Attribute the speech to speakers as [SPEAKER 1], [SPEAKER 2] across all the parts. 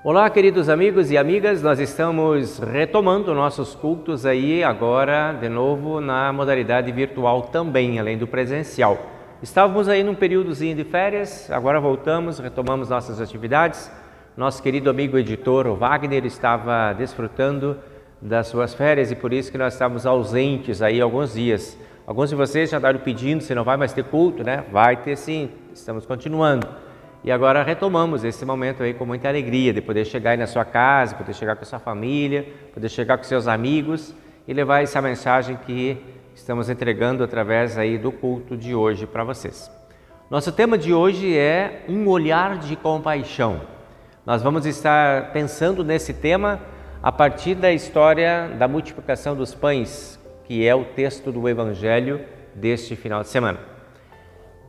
[SPEAKER 1] Olá, queridos amigos e amigas, nós estamos retomando nossos cultos aí agora de novo na modalidade virtual também, além do presencial. Estávamos aí num períodozinho de férias, agora voltamos, retomamos nossas atividades. Nosso querido amigo editor, o Wagner, estava desfrutando das suas férias e por isso que nós estávamos ausentes aí alguns dias. Alguns de vocês já estavam pedindo se não vai mais ter culto, né? Vai ter sim, estamos continuando. E agora retomamos esse momento aí com muita alegria de poder chegar aí na sua casa, poder chegar com a sua família, poder chegar com seus amigos e levar essa mensagem que estamos entregando através aí do culto de hoje para vocês. Nosso tema de hoje é um olhar de compaixão. Nós vamos estar pensando nesse tema a partir da história da multiplicação dos pães, que é o texto do Evangelho deste final de semana.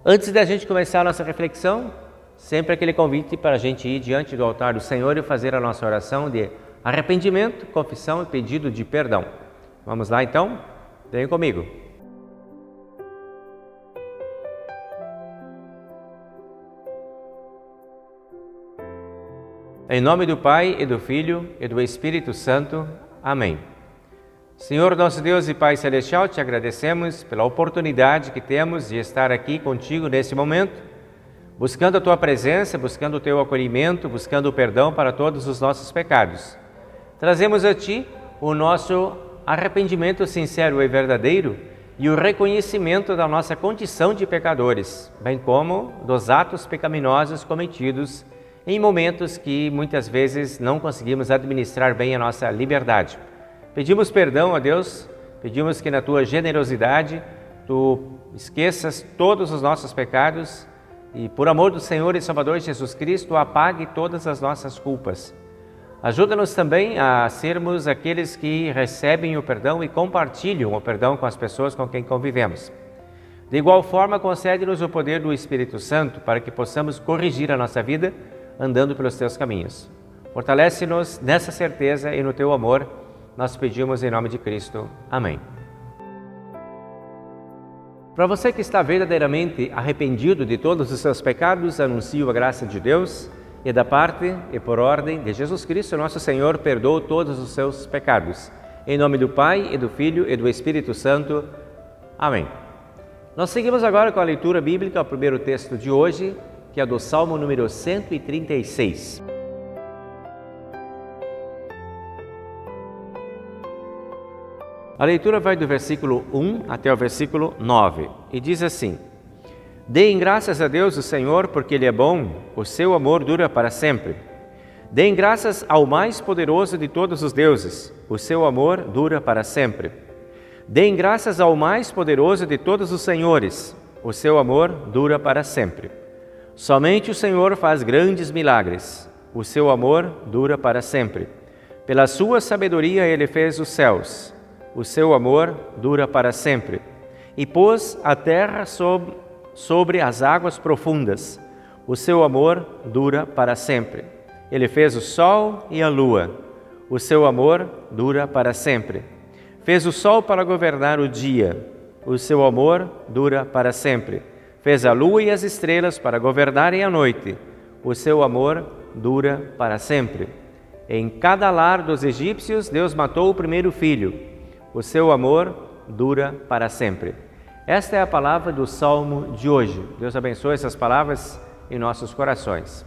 [SPEAKER 1] Antes da gente começar a nossa reflexão, sempre aquele convite para a gente ir diante do altar do Senhor e fazer a nossa oração de arrependimento, confissão e pedido de perdão. Vamos lá então? Venham comigo. Em nome do Pai e do Filho e do Espírito Santo. Amém. Senhor nosso Deus e Pai Celestial, te agradecemos pela oportunidade que temos de estar aqui contigo nesse momento, buscando a Tua presença, buscando o Teu acolhimento, buscando o perdão para todos os nossos pecados. Trazemos a Ti o nosso arrependimento sincero e verdadeiro e o reconhecimento da nossa condição de pecadores, bem como dos atos pecaminosos cometidos em momentos que muitas vezes não conseguimos administrar bem a nossa liberdade. Pedimos perdão a Deus, pedimos que na Tua generosidade Tu esqueças todos os nossos pecados e, por amor do Senhor e Salvador Jesus Cristo, apague todas as nossas culpas. Ajuda-nos também a sermos aqueles que recebem o perdão e compartilham o perdão com as pessoas com quem convivemos. De igual forma, concede-nos o poder do Espírito Santo para que possamos corrigir a nossa vida andando pelos Teus caminhos. Fortalece-nos nessa certeza e no Teu amor, nós pedimos em nome de Cristo. Amém. Para você que está verdadeiramente arrependido de todos os seus pecados, anuncio a graça de Deus e da parte e por ordem de Jesus Cristo, nosso Senhor, perdoa todos os seus pecados. Em nome do Pai e do Filho e do Espírito Santo. Amém. Nós seguimos agora com a leitura bíblica, o primeiro texto de hoje, que é do Salmo número 136. A leitura vai do versículo 1 até o versículo 9 e diz assim: Deem graças a Deus o Senhor, porque Ele é bom, o seu amor dura para sempre. Deem graças ao mais poderoso de todos os deuses, o seu amor dura para sempre. Deem graças ao mais poderoso de todos os senhores, o seu amor dura para sempre. Somente o Senhor faz grandes milagres, o seu amor dura para sempre. Pela sua sabedoria Ele fez os céus, o seu amor dura para sempre, e pôs a terra sobre as águas profundas. O seu amor dura para sempre. Ele fez o sol e a lua. O seu amor dura para sempre. Fez o sol para governar o dia. O seu amor dura para sempre. Fez a lua e as estrelas para governarem a noite. O seu amor dura para sempre. Em cada lar dos egípcios, Deus matou o primeiro filho. O seu amor dura para sempre. Esta é a palavra do Salmo de hoje. Deus abençoe essas palavras em nossos corações.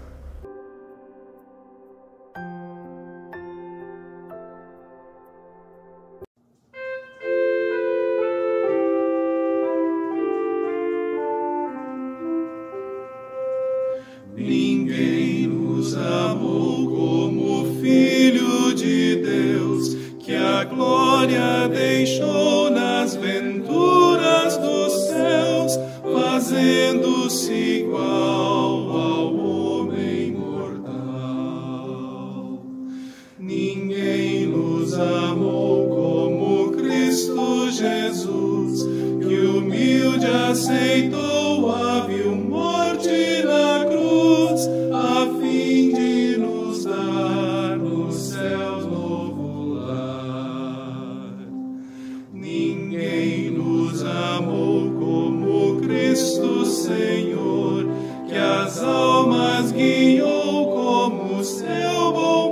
[SPEAKER 2] Ninguém nos amou como o Filho de Deus, que a glória deixou nas venturas dos céus, fazendo-se igual ao homem mortal. Ninguém nos amou como Cristo Jesus, que humilde aceitou a vil morte na cruz, a fim de nos dar nos céus novo lar. Ninguém nos amou como Cristo Senhor, que as almas guiou como seu bom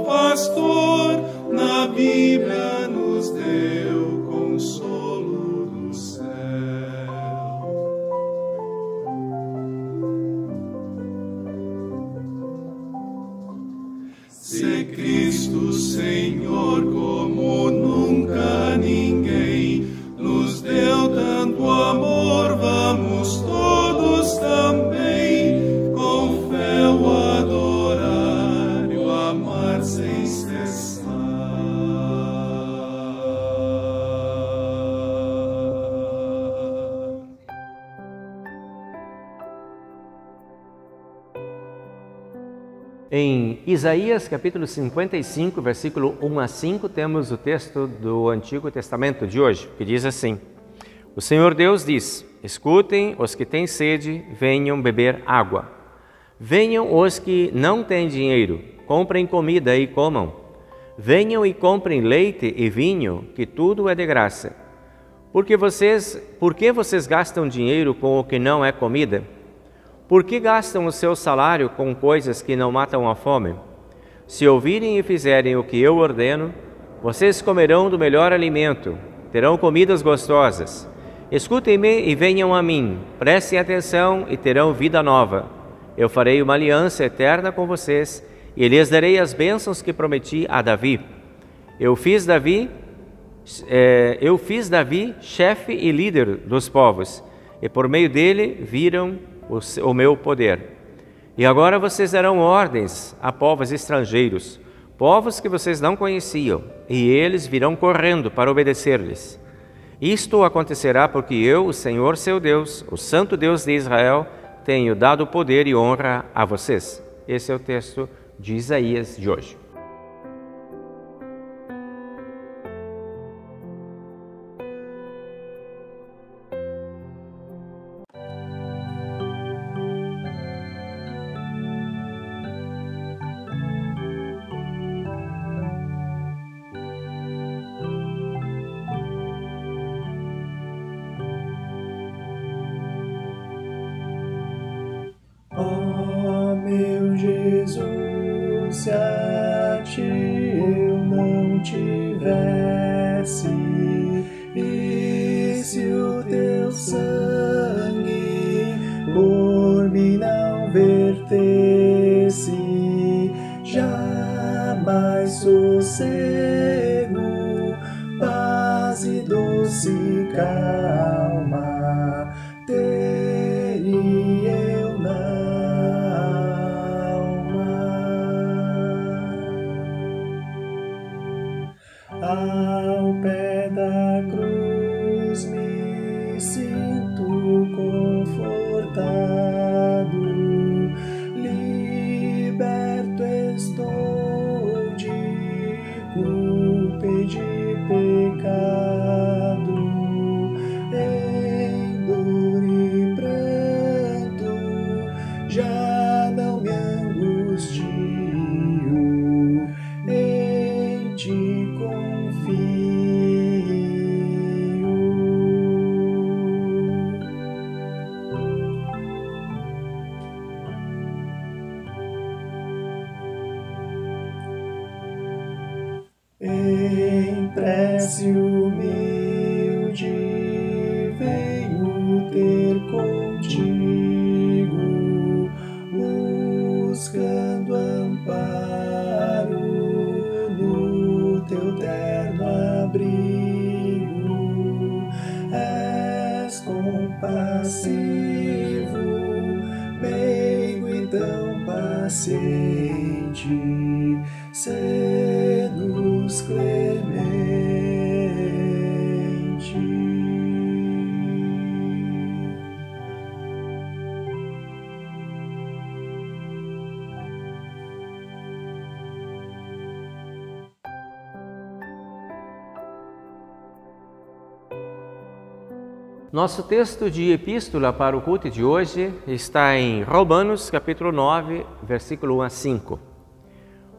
[SPEAKER 1] Em Isaías capítulo 55, versículo 1 a 5, temos o texto do Antigo Testamento de hoje, que diz assim: O Senhor Deus diz: Escutem os que têm sede, venham beber água. Venham os que não têm dinheiro, comprem comida e comam. Venham e comprem leite e vinho, que tudo é de graça. Por que vocês gastam dinheiro com o que não é comida? Por que gastam o seu salário com coisas que não matam a fome? Se ouvirem e fizerem o que eu ordeno, vocês comerão do melhor alimento, terão comidas gostosas. Escutem-me e venham a mim, prestem atenção e terão vida nova. Eu farei uma aliança eterna com vocês e lhes darei as bênçãos que prometi a Davi. Eu fiz Davi chefe e líder dos povos, e por meio dele viram o meu poder. E agora vocês darão ordens a povos estrangeiros, povos que vocês não conheciam, e eles virão correndo para obedecer-lhes. Isto acontecerá porque eu, o Senhor seu Deus, o Santo Deus de Israel, tenho dado poder e honra a vocês. Esse é o texto de Isaías de hoje.
[SPEAKER 2] Meu Jesus, se a ti eu não tivesse, e se o teu sangue por mim não vertesse, jamais sossego, paz e doce calma teria eu na ao pé da cruz me sinto confortado, liberto estou de culpa e de pecado, em dor e pranto já não me angustio, em ti confio. Em prece humilde venho ter contigo, buscando amparo no teu terno abrigo. És compassivo, meigo e tão paciente, sê-nos clemente.
[SPEAKER 1] Nosso texto de epístola para o culto de hoje está em Romanos, capítulo 9, versículo 1 a 5.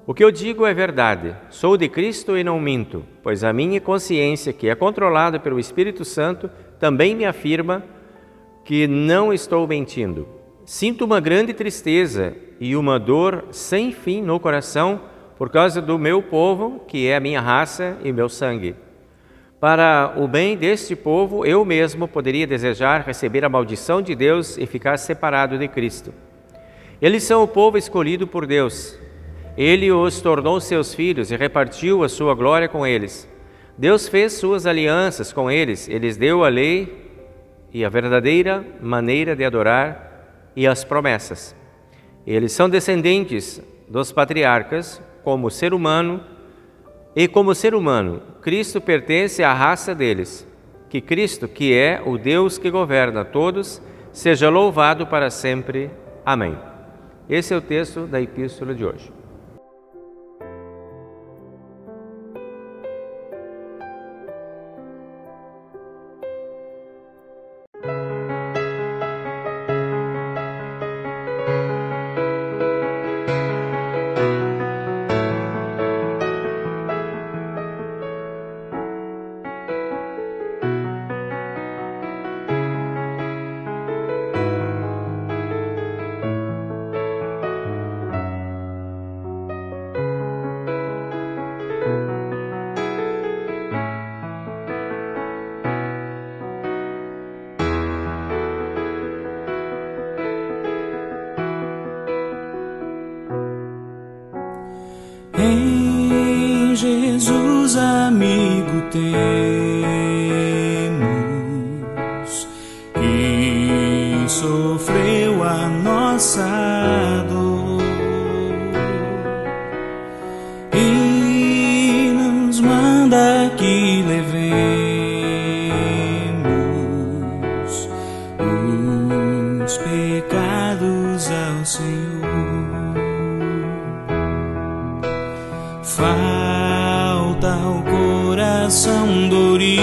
[SPEAKER 1] O que eu digo é verdade, sou de Cristo e não minto, pois a minha consciência, que é controlada pelo Espírito Santo, também me afirma que não estou mentindo. Sinto uma grande tristeza e uma dor sem fim no coração por causa do meu povo, que é a minha raça e meu sangue. Para o bem deste povo, eu mesmo poderia desejar receber a maldição de Deus e ficar separado de Cristo. Eles são o povo escolhido por Deus. Ele os tornou seus filhos e repartiu a sua glória com eles. Deus fez suas alianças com eles, lhes deu a lei e a verdadeira maneira de adorar e as promessas. Eles são descendentes dos patriarcas, como ser humano, Cristo pertence à raça deles. Que Cristo, que é o Deus que governa todos, seja louvado para sempre. Amém. Esse é o texto da epístola de hoje.
[SPEAKER 3] Em Jesus, amigo, temos, que sofreu a nossa dor e nos manda que levemos os pecados ao Senhor. Falta o coração dorido,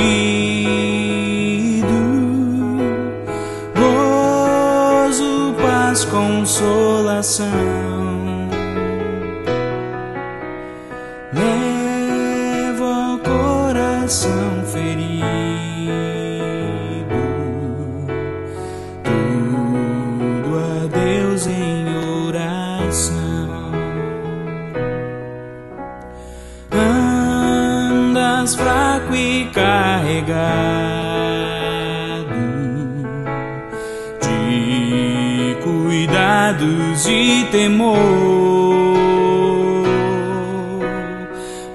[SPEAKER 3] gozo, paz, consolação. Leva o coração ferido, tudo a Deus em oração. Andas fraco e carregado de cuidados e temor,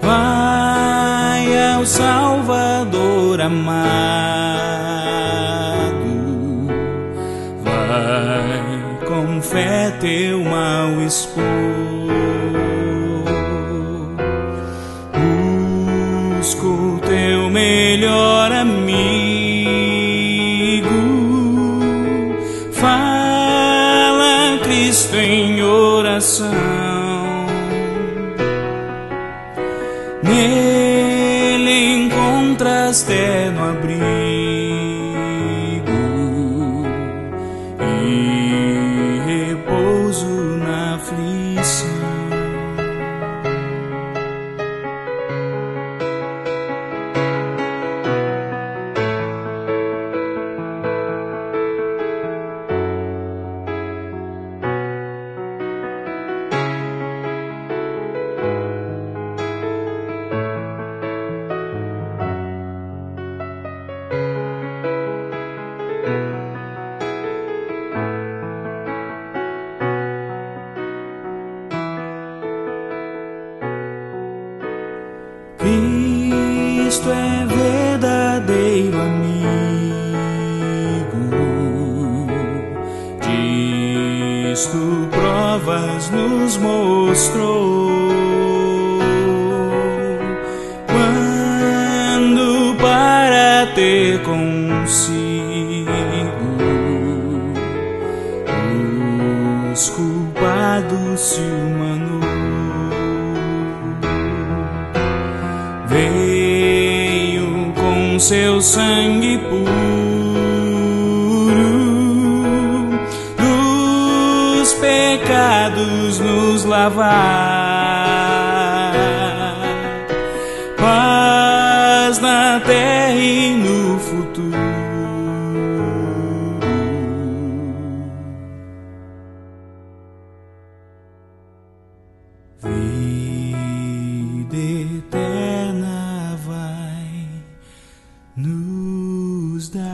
[SPEAKER 3] vai ao Salvador amado, vai com fé teu mal expor. Busca o teu melhor amigo, fala a Cristo em oração. Nele encontras terno abrigo e repouso na aflição. Cristo é verdadeiro amigo, disto provas nos mostrou, quando para ter consigo os culpados se humanou. Veio com seu sangue puro dos pecados nos lavar, paz na terra e no futuro. Vida eterna vai nos dar.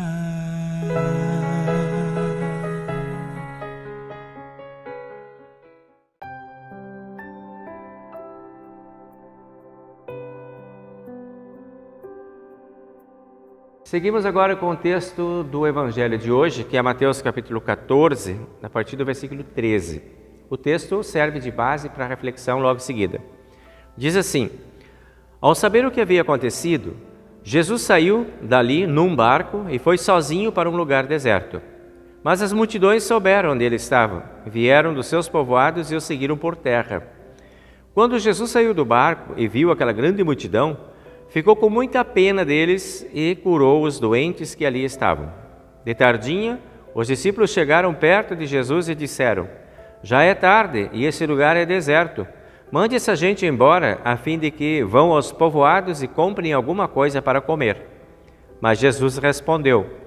[SPEAKER 1] Seguimos agora com o texto do Evangelho de hoje, que é Mateus capítulo 14, a partir do versículo 13. O texto serve de base para a reflexão logo em seguida. Diz assim: ao saber o que havia acontecido, Jesus saiu dali num barco e foi sozinho para um lugar deserto. Mas as multidões souberam onde ele estava, vieram dos seus povoados e o seguiram por terra. Quando Jesus saiu do barco e viu aquela grande multidão, ficou com muita pena deles e curou os doentes que ali estavam. De tardinha, os discípulos chegaram perto de Jesus e disseram: já é tarde e esse lugar é deserto. Mande essa gente embora, a fim de que vão aos povoados e comprem alguma coisa para comer. Mas Jesus respondeu: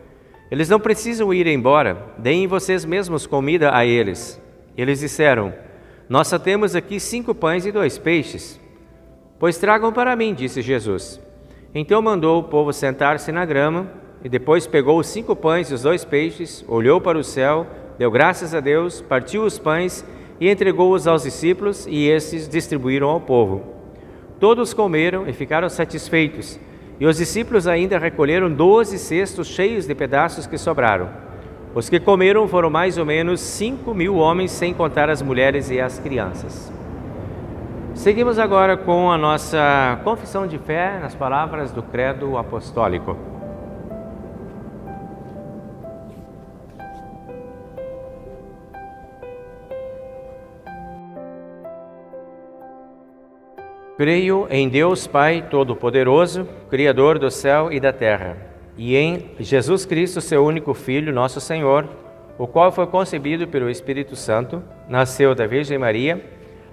[SPEAKER 1] eles não precisam ir embora, deem vocês mesmos comida a eles. Eles disseram: nós só temos aqui 5 pães e 2 peixes. Pois tragam para mim, disse Jesus. Então mandou o povo sentar-se na grama, e depois pegou os 5 pães e os 2 peixes, olhou para o céu, deu graças a Deus, partiu os pães e entregou-os aos discípulos, e estes distribuíram ao povo. Todos comeram e ficaram satisfeitos, e os discípulos ainda recolheram 12 cestos cheios de pedaços que sobraram. Os que comeram foram mais ou menos 5.000 homens, sem contar as mulheres e as crianças. Seguimos agora com a nossa confissão de fé nas palavras do Credo Apostólico. Creio em Deus Pai Todo-Poderoso, Criador do céu e da terra, e em Jesus Cristo, seu único Filho, nosso Senhor, o qual foi concebido pelo Espírito Santo, nasceu da Virgem Maria,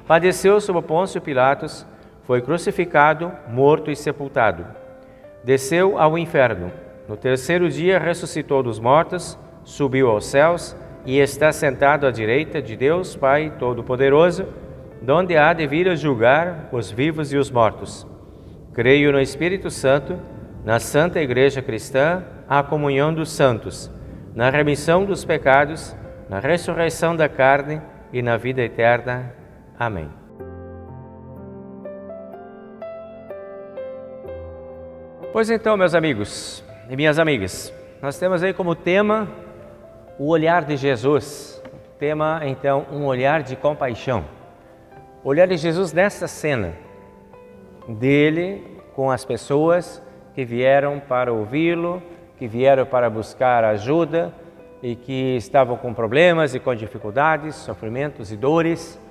[SPEAKER 1] padeceu sob Pôncio Pilatos, foi crucificado, morto e sepultado. Desceu ao inferno. No terceiro dia ressuscitou dos mortos, subiu aos céus e está sentado à direita de Deus Pai Todo-Poderoso, donde há de vir a julgar os vivos e os mortos. Creio no Espírito Santo, na Santa Igreja Cristã, a comunhão dos santos, na remissão dos pecados, na ressurreição da carne e na vida eterna. Amém. Pois então, meus amigos e minhas amigas, nós temos aí como tema o olhar de Jesus. Tema, então, um olhar de compaixão. O olhar de Jesus nessa cena, dele com as pessoas que vieram para ouvi-lo, que vieram para buscar ajuda e que estavam com problemas e com dificuldades, sofrimentos e dores.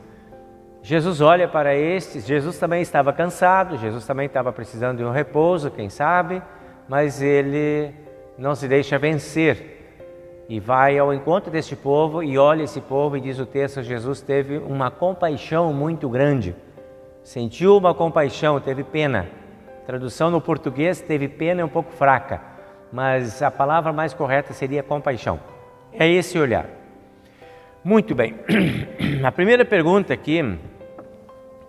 [SPEAKER 1] Jesus olha para estes. Jesus também estava cansado, Jesus também estava precisando de um repouso, quem sabe, mas ele não se deixa vencer e vai ao encontro deste povo e olha esse povo, e diz o texto: Jesus teve uma compaixão muito grande, sentiu uma compaixão, teve pena. A tradução no português, teve pena, é um pouco fraca, mas a palavra mais correta seria compaixão. É esse olhar. Muito bem. A primeira pergunta que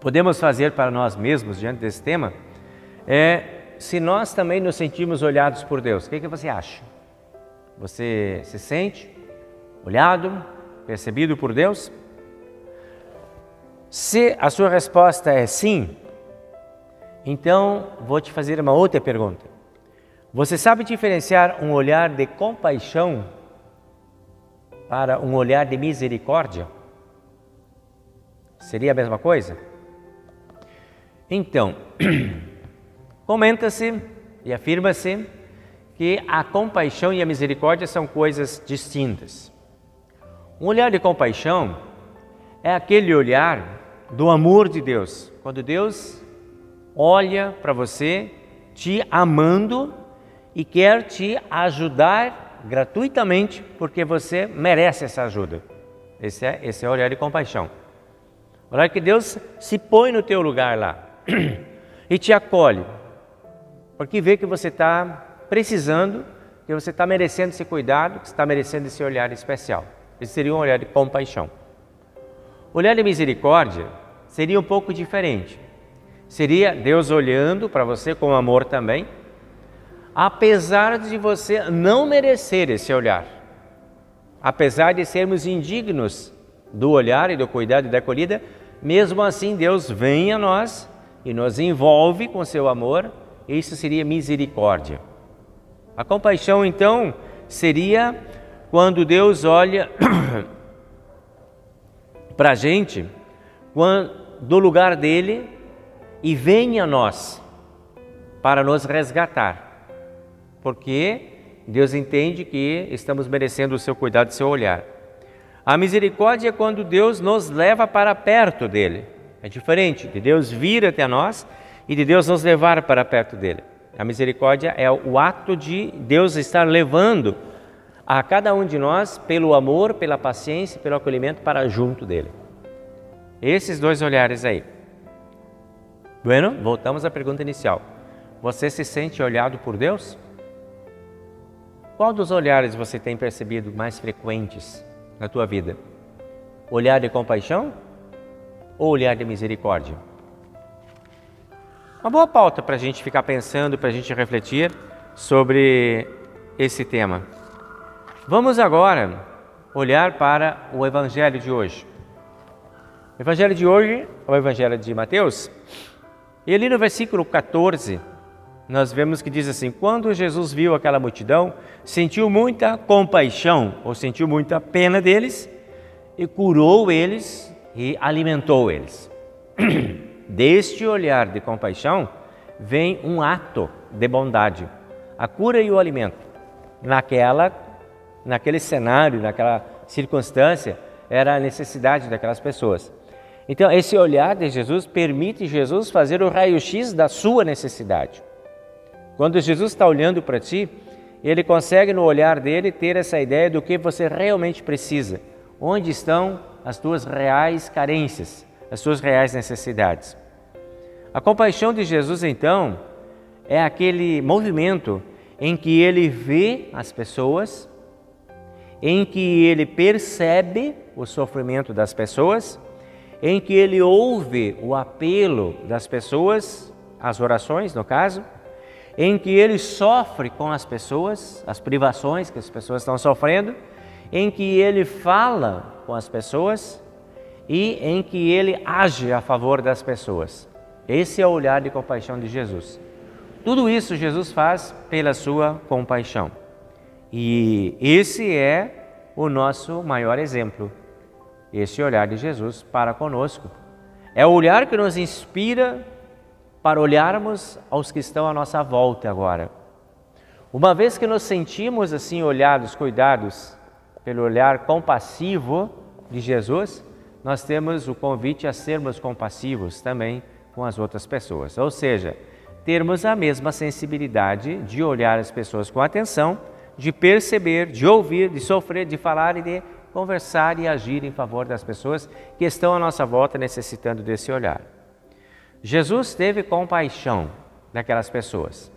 [SPEAKER 1] podemos fazer para nós mesmos diante desse tema é se nós também nos sentimos olhados por Deus. O que você acha? Você se sente olhado, percebido por Deus? Se a sua resposta é sim, então vou te fazer uma outra pergunta. Você sabe diferenciar um olhar de compaixão para um olhar de misericórdia? Seria a mesma coisa? Então, comenta-se e afirma-se que a compaixão e a misericórdia são coisas distintas. Um olhar de compaixão é aquele olhar do amor de Deus. Quando Deus olha para você, te amando e quer te ajudar gratuitamente, porque você merece essa ajuda. Esse é o olhar de compaixão. O olhar que Deus se põe no teu lugar lá e te acolhe, porque vê que você está precisando, que você está merecendo esse cuidado, que você está merecendo esse olhar especial. Esse seria um olhar de compaixão. O olhar de misericórdia seria um pouco diferente. Seria Deus olhando para você com amor também, apesar de você não merecer esse olhar. Apesar de sermos indignos do olhar e do cuidado e da acolhida, mesmo assim Deus vem a nós e nos envolve com seu amor. Isso seria misericórdia. A compaixão, então, seria quando Deus olha para a gente do lugar dele e vem a nós para nos resgatar, porque Deus entende que estamos merecendo o seu cuidado e o seu olhar. A misericórdia é quando Deus nos leva para perto dele. É diferente de Deus vir até nós e de Deus nos levar para perto dele. A misericórdia é o ato de Deus estar levando a cada um de nós pelo amor, pela paciência, pelo acolhimento para junto dele. Esses dois olhares aí. Bueno, voltamos à pergunta inicial. Você se sente olhado por Deus? Qual dos olhares você tem percebido mais frequentes na tua vida? Olhar de compaixão ou olhar de misericórdia? Uma boa pauta para a gente ficar pensando, para a gente refletir sobre esse tema. Vamos agora olhar para o Evangelho de hoje. O Evangelho de hoje é o Evangelho de Mateus. E ali no versículo 14, nós vemos que diz assim: quando Jesus viu aquela multidão, sentiu muita compaixão, ou sentiu muita pena deles, e curou eles e alimentou eles. Deste olhar de compaixão, vem um ato de bondade, a cura e o alimento. Naquele cenário, naquela circunstância, era a necessidade daquelas pessoas. Então, esse olhar de Jesus permite Jesus fazer o raio-x da sua necessidade. Quando Jesus está olhando para ti, ele consegue no olhar dele ter essa ideia do que você realmente precisa. Onde estão as tuas reais carências, as tuas reais necessidades. A compaixão de Jesus, então, é aquele movimento em que ele vê as pessoas, em que ele percebe o sofrimento das pessoas, em que ele ouve o apelo das pessoas, as orações no caso, em que ele sofre com as pessoas, as privações que as pessoas estão sofrendo, em que ele fala com as pessoas e em que ele age a favor das pessoas. Esse é o olhar de compaixão de Jesus. Tudo isso Jesus faz pela sua compaixão. E esse é o nosso maior exemplo. Esse olhar de Jesus para conosco. É o olhar que nos inspira para olharmos aos que estão à nossa volta agora. Uma vez que nos sentimos assim olhados, cuidados pelo olhar compassivo de Jesus, nós temos o convite a sermos compassivos também com as outras pessoas. Ou seja, termos a mesma sensibilidade de olhar as pessoas com atenção, de perceber, de ouvir, de sofrer, de falar e de conversar e agir em favor das pessoas que estão à nossa volta necessitando desse olhar. Jesus teve compaixão daquelas pessoas.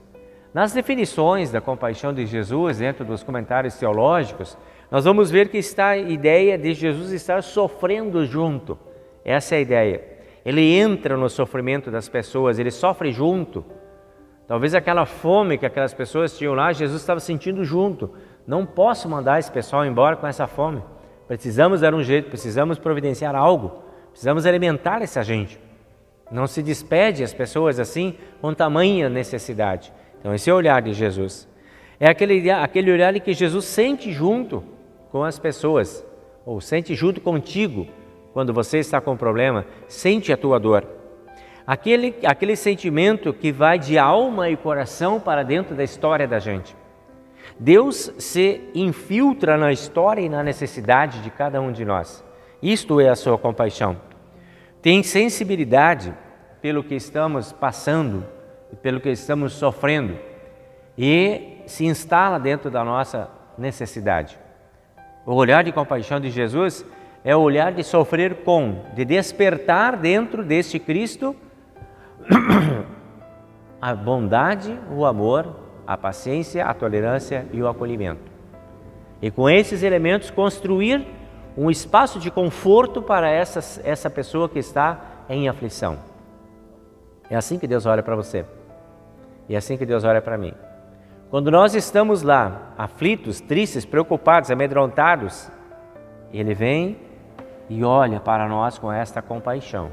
[SPEAKER 1] Nas definições da compaixão de Jesus, dentro dos comentários teológicos, nós vamos ver que está a ideia de Jesus estar sofrendo junto. Essa é a ideia. Ele entra no sofrimento das pessoas, ele sofre junto. Talvez aquela fome que aquelas pessoas tinham lá, Jesus estava sentindo junto. Não posso mandar esse pessoal embora com essa fome. Precisamos dar um jeito, precisamos providenciar algo, precisamos alimentar essa gente. Não se despede as pessoas assim com tamanha necessidade. Então esse é o olhar de Jesus. É aquele olhar em que Jesus sente junto com as pessoas, ou sente junto contigo quando você está com um problema, sente a tua dor. Aquele sentimento que vai de alma e coração para dentro da história da gente. Deus se infiltra na história e na necessidade de cada um de nós. Isto é a sua compaixão. Tem sensibilidade pelo que estamos passando e pelo que estamos sofrendo e se instala dentro da nossa necessidade. O olhar de compaixão de Jesus é o olhar de sofrer com, de despertar dentro deste Cristo a bondade, o amor, a paciência, a tolerância e o acolhimento. E com esses elementos construir um espaço de conforto para essa pessoa que está em aflição. É assim que Deus olha para você. E é assim que Deus olha para mim. Quando nós estamos lá, aflitos, tristes, preocupados, amedrontados, Ele vem e olha para nós com esta compaixão.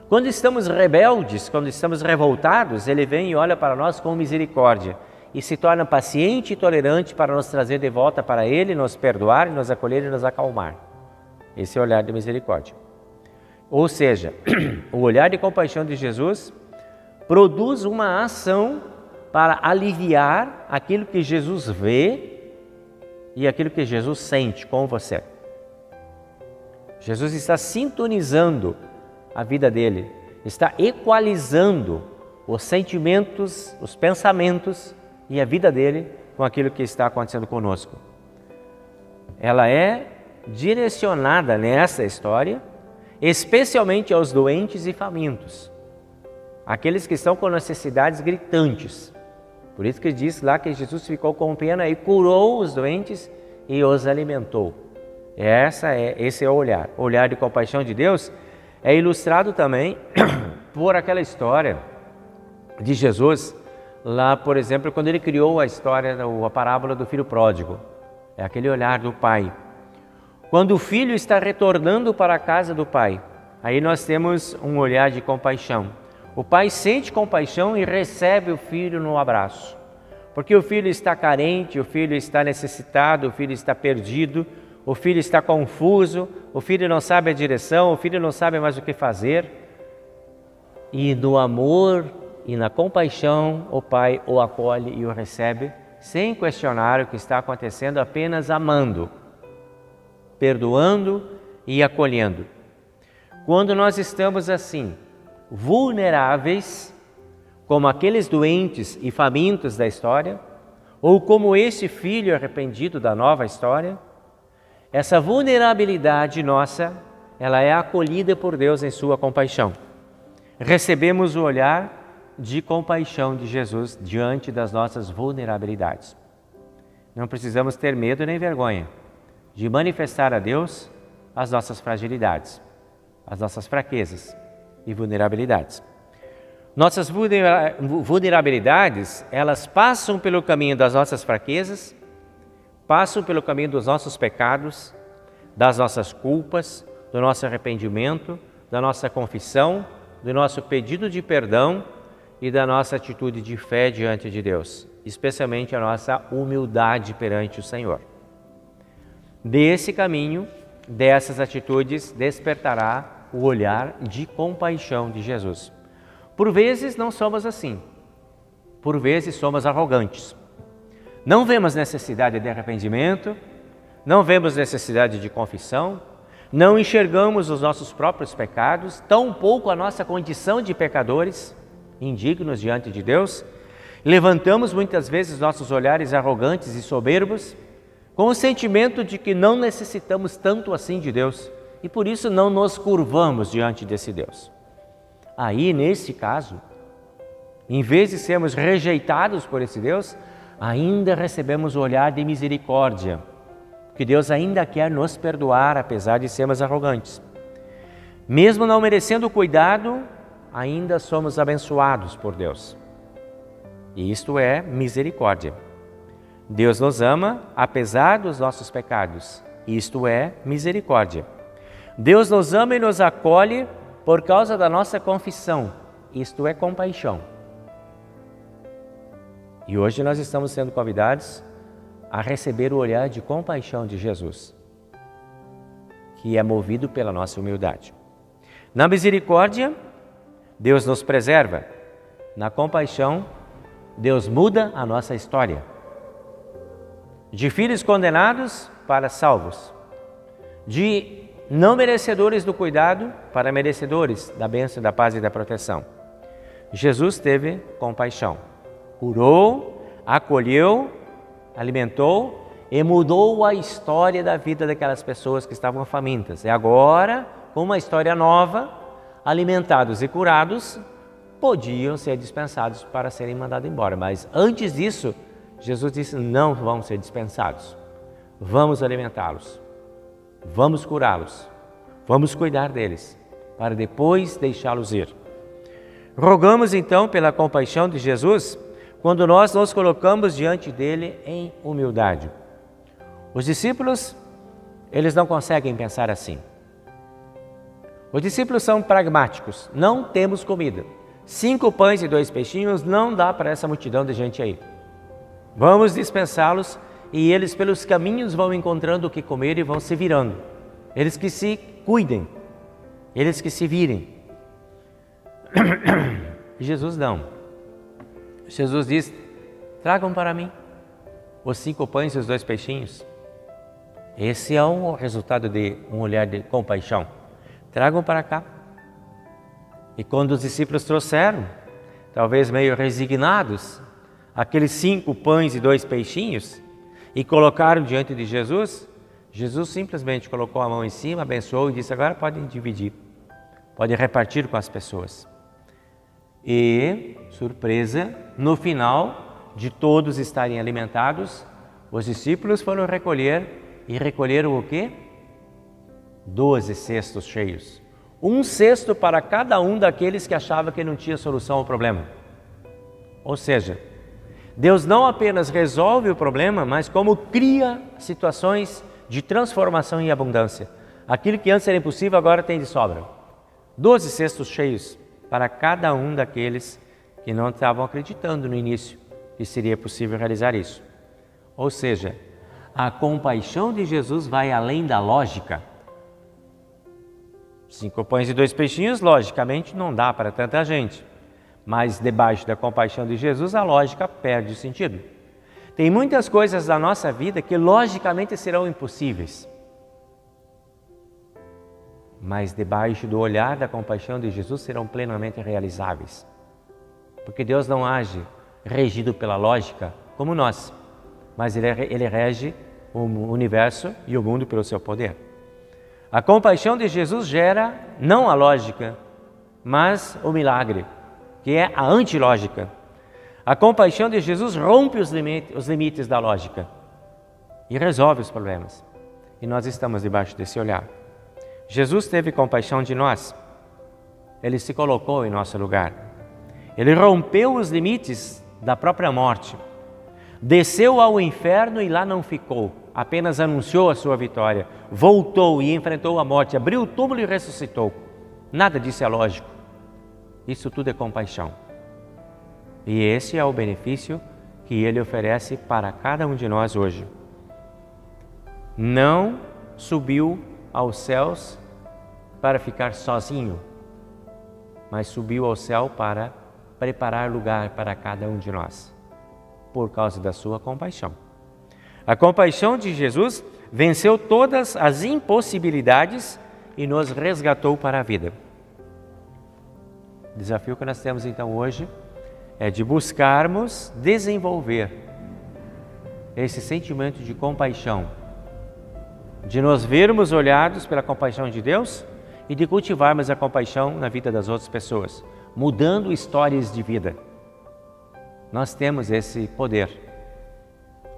[SPEAKER 1] Quando estamos rebeldes, quando estamos revoltados, Ele vem e olha para nós com misericórdia e se torna paciente e tolerante para nos trazer de volta para Ele, nos perdoar, nos acolher e nos acalmar. Esse é o olhar de misericórdia. Ou seja, o olhar de compaixão de Jesus produz uma ação para aliviar aquilo que Jesus vê e aquilo que Jesus sente com você. Jesus está sintonizando a vida dele, está equalizando os sentimentos, os pensamentos e a vida dele com aquilo que está acontecendo conosco. Ela é direcionada nessa história, especialmente aos doentes e famintos, aqueles que estão com necessidades gritantes. Por isso que diz lá que Jesus ficou com pena e curou os doentes e os alimentou. Esse é o olhar. O olhar de compaixão de Deus é ilustrado também por aquela história de Jesus, lá, por exemplo, quando ele criou a parábola do filho pródigo. É aquele olhar do pai. Quando o filho está retornando para a casa do pai, aí nós temos um olhar de compaixão. O pai sente compaixão e recebe o filho no abraço. Porque o filho está carente, o filho está necessitado, o filho está perdido, o filho está confuso, o filho não sabe a direção, o filho não sabe mais o que fazer. E no amor e na compaixão, o pai o acolhe e o recebe, sem questionar o que está acontecendo, apenas amando, perdoando e acolhendo. Quando nós estamos assim, vulneráveis, como aqueles doentes e famintos da história, ou como esse filho arrependido da nova história, essa vulnerabilidade nossa, ela é acolhida por Deus em sua compaixão. Recebemos o olhar de compaixão de Jesus diante das nossas vulnerabilidades. Não precisamos ter medo nem vergonha de manifestar a Deus as nossas fragilidades, as nossas fraquezas e vulnerabilidades. Nossas vulnerabilidades, elas passam pelo caminho das nossas fraquezas, passam pelo caminho dos nossos pecados, das nossas culpas, do nosso arrependimento, da nossa confissão, do nosso pedido de perdão e da nossa atitude de fé diante de Deus, especialmente a nossa humildade perante o Senhor. Desse caminho, dessas atitudes, despertará o olhar de compaixão de Jesus. Por vezes não somos assim, por vezes somos arrogantes. Não vemos necessidade de arrependimento, não vemos necessidade de confissão, não enxergamos os nossos próprios pecados, tampouco a nossa condição de pecadores, indignos diante de Deus. Levantamos muitas vezes nossos olhares arrogantes e soberbos, com o sentimento de que não necessitamos tanto assim de Deus e por isso não nos curvamos diante desse Deus. Aí, nesse caso, em vez de sermos rejeitados por esse Deus, ainda recebemos o olhar de misericórdia, que Deus ainda quer nos perdoar, apesar de sermos arrogantes. Mesmo não merecendo cuidado, ainda somos abençoados por Deus. E isto é misericórdia. Deus nos ama, apesar dos nossos pecados. Isto é misericórdia. Deus nos ama e nos acolhe por causa da nossa confissão. Isto é compaixão. E hoje nós estamos sendo convidados a receber o olhar de compaixão de Jesus, que é movido pela nossa humildade. Na misericórdia, Deus nos preserva. Na compaixão, Deus muda a nossa história. De filhos condenados para salvos. De não merecedores do cuidado para merecedores da bênção, da paz e da proteção. Jesus teve compaixão. Curou, acolheu, alimentou e mudou a história da vida daquelas pessoas que estavam famintas. E agora, com uma história nova, alimentados e curados, podiam ser dispensados para serem mandados embora. Mas antes disso, Jesus disse, não vão ser dispensados. Vamos alimentá-los, vamos curá-los, vamos cuidar deles, para depois deixá-los ir. Rogamos então pela compaixão de Jesus, quando nós nos colocamos diante dele em humildade. Os discípulos, eles não conseguem pensar assim. Os discípulos são pragmáticos, não temos comida. 5 pães e 2 peixinhos não dá para essa multidão de gente aí. Vamos dispensá-los e eles pelos caminhos vão encontrando o que comer e vão se virando. Eles que se cuidem, eles que se virem. Jesus não. Jesus diz: tragam para mim os 5 pães e os 2 peixinhos. Esse é o resultado de um olhar de compaixão. Tragam para cá. E quando os discípulos trouxeram, talvez meio resignados, aqueles 5 pães e 2 peixinhos, e colocaram diante de Jesus, Jesus simplesmente colocou a mão em cima, abençoou e disse: agora podem dividir, podem repartir com as pessoas. E, surpresa, no final de todos estarem alimentados, os discípulos foram recolher, e recolheram o quê? 12 cestos cheios. 1 cesto para cada um daqueles que achavam que não tinha solução ao problema. Ou seja, Deus não apenas resolve o problema, mas como cria situações de transformação e abundância. Aquilo que antes era impossível, agora tem de sobra. 12 cestos cheios para cada um daqueles que não estavam acreditando no início que seria possível realizar isso. Ou seja, a compaixão de Jesus vai além da lógica. 5 pães e 2 peixinhos, logicamente, não dá para tanta gente. Mas debaixo da compaixão de Jesus, a lógica perde o sentido. Tem muitas coisas da nossa vida que logicamente serão impossíveis. Mas debaixo do olhar da compaixão de Jesus serão plenamente realizáveis. Porque Deus não age regido pela lógica como nós, mas Ele rege o universo e o mundo pelo seu poder. A compaixão de Jesus gera não a lógica, mas o milagre, que é a antilógica. A compaixão de Jesus rompe os limites da lógica e resolve os problemas. E nós estamos debaixo desse olhar. Jesus teve compaixão de nós. Ele se colocou em nosso lugar. Ele rompeu os limites da própria morte. Desceu ao inferno e lá não ficou. Apenas anunciou a sua vitória. Voltou e enfrentou a morte. Abriu o túmulo e ressuscitou. Nada disso é lógico. Isso tudo é compaixão. E esse é o benefício que Ele oferece para cada um de nós hoje. Não subiu aos céus para ficar sozinho, mas subiu ao céu para preparar lugar para cada um de nós, por causa da sua compaixão. A compaixão de Jesus venceu todas as impossibilidades e nos resgatou para a vida. O desafio que nós temos então hoje é de buscarmos desenvolver esse sentimento de compaixão, de nos vermos olhados pela compaixão de Deus e de cultivarmos a compaixão na vida das outras pessoas, mudando histórias de vida. Nós temos esse poder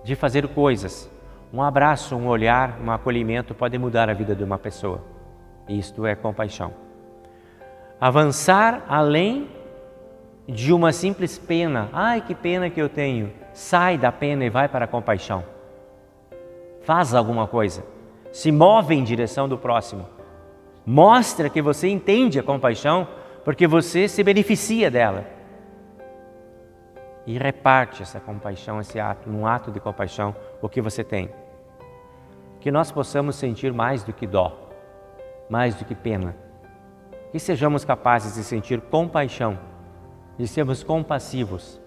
[SPEAKER 1] de fazer coisas. Um abraço, um olhar, um acolhimento pode mudar a vida de uma pessoa. Isto é compaixão. Avançar além de uma simples pena. Ai, que pena que eu tenho. Sai da pena e vai para a compaixão. Faz alguma coisa. Se move em direção do próximo. Mostra que você entende a compaixão porque você se beneficia dela. E reparte essa compaixão, esse ato, num ato de compaixão, o que você tem. Que nós possamos sentir mais do que dó, mais do que pena. Que sejamos capazes de sentir compaixão, de sermos compassivos,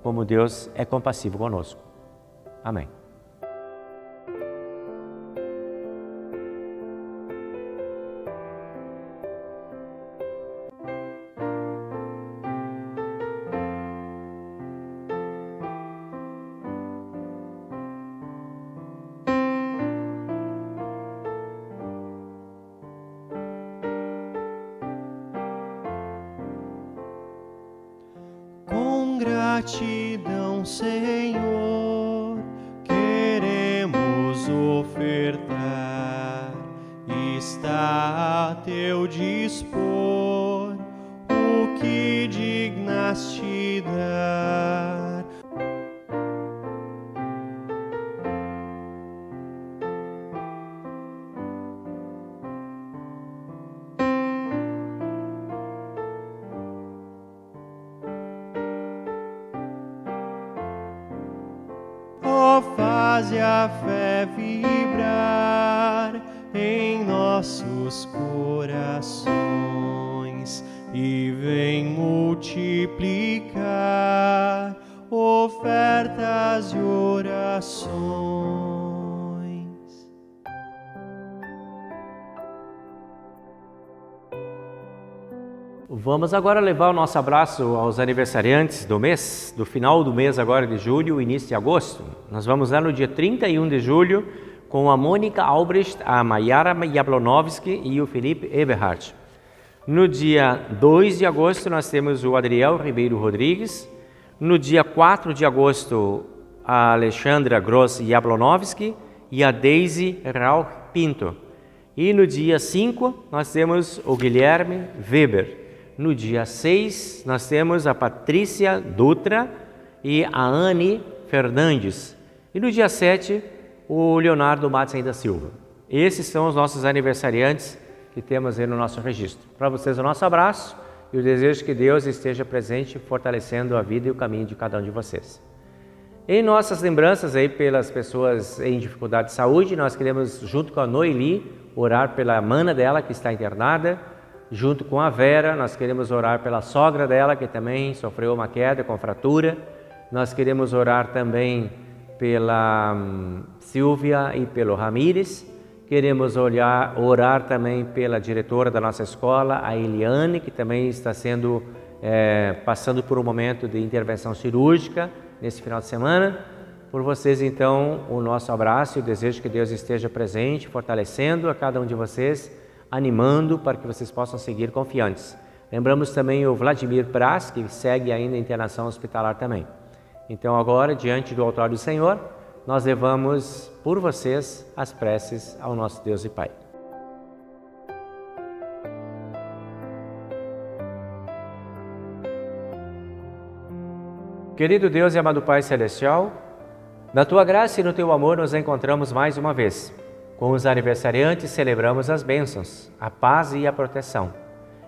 [SPEAKER 1] como Deus é compassivo conosco. Amém.
[SPEAKER 4] Gratidão, Senhor, queremos ofertar. Está a teu dispor o que dignas te dar. Faze a fé vibrar em nossos corações, e vem multiplicar ofertas e orações.
[SPEAKER 1] Vamos agora levar o nosso abraço aos aniversariantes do mês, do final do mês agora de julho, início de agosto. Nós vamos lá no dia 31 de julho com a Mônica Albrecht, a Mayara Jablonowski e o Felipe Eberhardt. No dia 2 de agosto nós temos o Adriel Ribeiro Rodrigues. No dia 4 de agosto, a Alexandra Gross Jablonowski e a Daisy Rauch Pinto. E no dia 5 nós temos o Guilherme Weber. No dia 6, nós temos a Patrícia Dutra e a Anne Fernandes. E no dia 7, o Leonardo Matzen da Silva. Esses são os nossos aniversariantes que temos aí no nosso registro. Para vocês, o nosso abraço e o desejo que Deus esteja presente, fortalecendo a vida e o caminho de cada um de vocês. Em nossas lembranças aí pelas pessoas em dificuldade de saúde, nós queremos, junto com a Noeli, orar pela mana dela, que está internada. Junto com a Vera, nós queremos orar pela sogra dela, que também sofreu uma queda com fratura. Nós queremos orar também pela Silvia e pelo Ramires. Queremos orar também pela diretora da nossa escola, a Eliane, que também está passando por um momento de intervenção cirúrgica nesse final de semana. Por vocês, então, o nosso abraço e o desejo que Deus esteja presente, fortalecendo a cada um de vocês, animando para que vocês possam seguir confiantes. Lembramos também o Vladimir Praz, que segue ainda em internação hospitalar também. Então agora, diante do altar do Senhor, nós levamos por vocês as preces ao nosso Deus e Pai. Querido Deus e amado Pai Celestial, na Tua graça e no Teu amor nos encontramos mais uma vez. Com os aniversariantes celebramos as bênçãos, a paz e a proteção.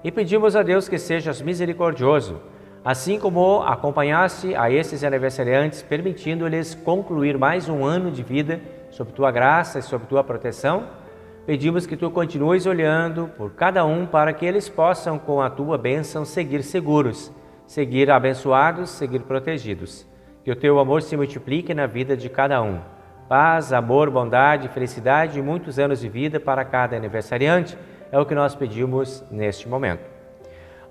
[SPEAKER 1] E pedimos a Deus que sejas misericordioso, assim como acompanhaste a esses aniversariantes, permitindo-lhes concluir mais um ano de vida sob Tua graça e sob Tua proteção. Pedimos que Tu continues olhando por cada um para que eles possam, com a Tua bênção, seguir seguros, seguir abençoados, seguir protegidos. Que o Teu amor se multiplique na vida de cada um. Paz, amor, bondade, felicidade e muitos anos de vida para cada aniversariante é o que nós pedimos neste momento.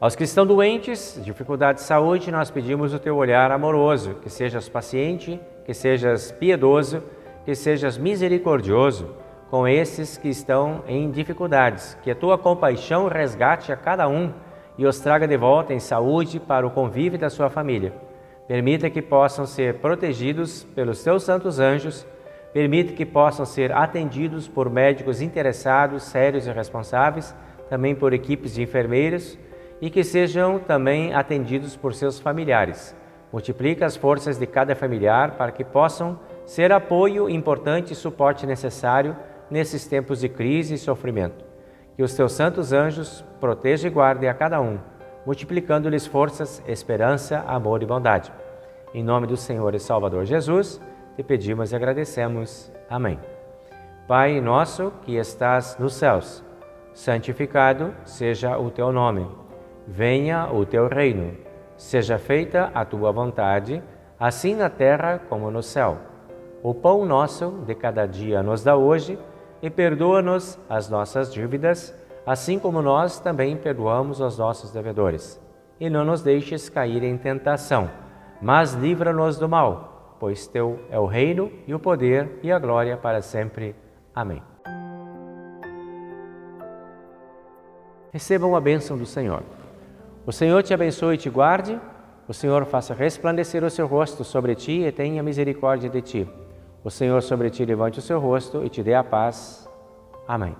[SPEAKER 1] Aos que estão doentes, dificuldade de saúde, nós pedimos o Teu olhar amoroso, que sejas paciente, que sejas piedoso, que sejas misericordioso com esses que estão em dificuldades, que a Tua compaixão resgate a cada um e os traga de volta em saúde para o convívio da sua família. Permita que possam ser protegidos pelos Teus santos anjos. Permite que possam ser atendidos por médicos interessados, sérios e responsáveis, também por equipes de enfermeiros, e que sejam também atendidos por seus familiares. Multiplica as forças de cada familiar para que possam ser apoio importante e suporte necessário nesses tempos de crise e sofrimento. Que os Teus santos anjos protejam e guardem a cada um, multiplicando-lhes forças, esperança, amor e bondade. Em nome do Senhor e Salvador Jesus, te pedimos e agradecemos. Amém. Pai nosso que estás nos céus, santificado seja o Teu nome. Venha o Teu reino. Seja feita a Tua vontade, assim na terra como no céu. O pão nosso de cada dia nos dá hoje e perdoa-nos as nossas dívidas, assim como nós também perdoamos aos nossos devedores. E não nos deixes cair em tentação, mas livra-nos do mal, pois Teu é o reino e o poder e a glória para sempre. Amém. Recebam a bênção do Senhor. O Senhor te abençoe e te guarde. O Senhor faça resplandecer o seu rosto sobre ti e tenha misericórdia de ti. O Senhor sobre ti levante o seu rosto e te dê a paz. Amém.